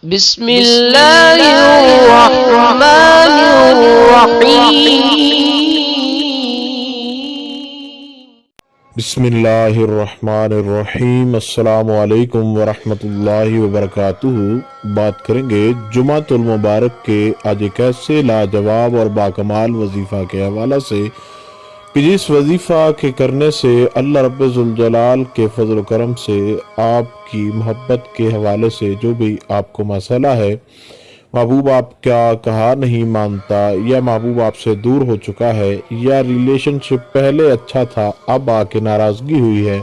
بسم اللہ الرحمن الرحیم۔ بسم اللہ الرحمن الرحیم۔ السلام علیکم ورحمۃ اللہ وبرکاتہ۔ بات کریں گے جمعۃ المبارک کے آج ایک ایسے لاجواب اور باکمال وظیفہ کے حوالے سے کہ جس وظیفہ کے کرنے سے اللہ رب ذوالجلال کے فضل و کرم سے آپ کی محبت کے حوالے سے جو بھی آپ کو مسئلہ ہے، محبوب آپ کا کہا نہیں مانتا، یا محبوب آپ سے دور ہو چکا ہے، یا ریلیشن شپ پہلے اچھا تھا اب آ کے ناراضگی ہوئی ہے،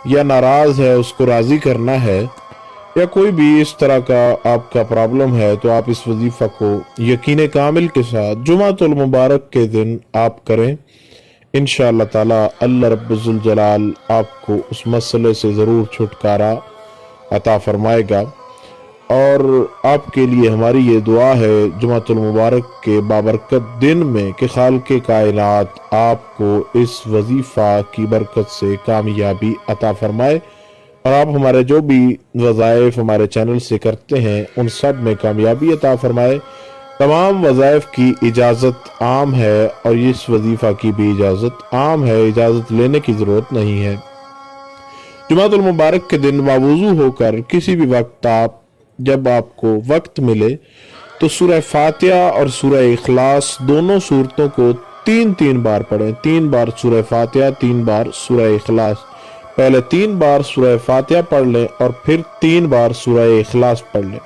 یا ناراض ہے اس کو راضی کرنا ہے، یا کوئی بھی اس طرح کا آپ کا پرابلم ہے، تو آپ اس وظیفہ کو یقین کامل کے ساتھ جمعۃ المبارک کے دن آپ کریں۔ انشاءاللہ تعالی اللہ رب ذوالجلال آپ کو اس مسئلے سے ضرور چھٹکارا عطا فرمائے گا۔ اور آپ کے لیے ہماری یہ دعا ہے جمعۃ المبارک کے بابرکت دن میں کہ خالق کائنات آپ کو اس وظیفہ کی برکت سے کامیابی عطا فرمائے، اور آپ ہمارے جو بھی وظائف ہمارے چینل سے کرتے ہیں ان سب میں کامیابی عطا فرمائے۔ تمام وظائف کی اجازت عام ہے اور اس وظیفہ کی بھی اجازت عام ہے، اجازت لینے کی ضرورت نہیں ہے۔ جمعۃ المبارک کے دن باوضو ہو کر کسی بھی وقت جب آپ کو وقت ملے تو سورہ فاتحہ اور سورہ اخلاص دونوں صورتوں کو تین بار پڑھیں۔ 3 بار سورہ فاتحہ، 3 بار سورہ اخلاص۔ پہلے 3 بار سورہ فاتحہ پڑھ لیں اور پھر 3 بار سورہ اخلاص پڑھ لیں۔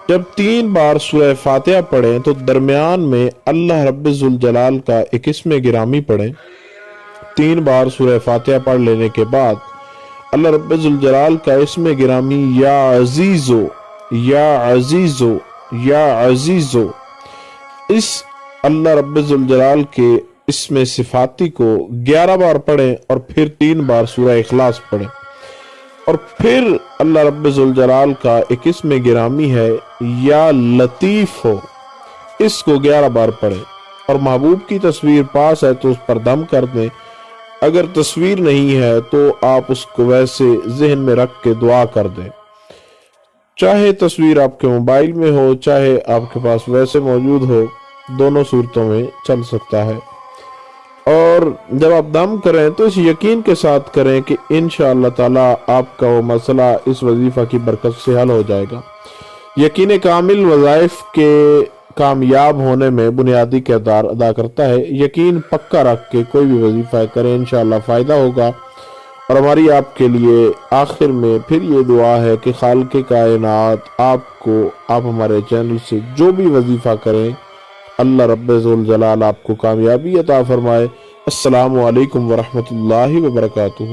جب 3 بار سورہ فاتحہ پڑھیں تو درمیان میں اللہ رب ذوالجلال کا ایک اسم گرامی پڑھیں۔ 3 بار سورہ فاتحہ پڑھ لینے کے بعد اللہ رب ذوالجلال کا اسم گرامی یا عزیزو یا عزیزو یا عزیزو، اس اللہ رب ذوالجلال کے اسم صفاتی کو 11 بار پڑھیں اور پھر 3 بار سورہ اخلاص پڑھیں، اور پھر اللہ رب ذوالجلال کا ایک اسم گرامی ہے یا لطیف ہو، اس کو 11 بار پڑھیں، اور محبوب کی تصویر پاس ہے تو اس پر دم کر دیں۔ اگر تصویر نہیں ہے تو آپ اس کو ویسے ذہن میں رکھ کے دعا کر دیں، چاہے تصویر آپ کے موبائل میں ہو چاہے آپ کے پاس ویسے موجود ہو، دونوں صورتوں میں چل سکتا ہے۔ اور جب آپ دم کریں تو اس یقین کے ساتھ کریں کہ انشاءاللہ تعالی آپ کا وہ مسئلہ اس وظیفہ کی برکت سے حل ہو جائے گا۔ یقین کامل وظائف کے کامیاب ہونے میں بنیادی کردار ادا کرتا ہے۔ یقین پکا رکھ کے کوئی بھی وظیفہ کریں، انشاءاللہ فائدہ ہوگا۔ اور ہماری آپ کے لیے آخر میں پھر یہ دعا ہے کہ خالق کائنات آپ ہمارے چینل سے جو بھی وظیفہ کریں اللہ رب ذوالجلال آپ کو کامیابی عطا فرمائے۔ السلام علیکم ورحمۃ اللہ وبرکاتہ۔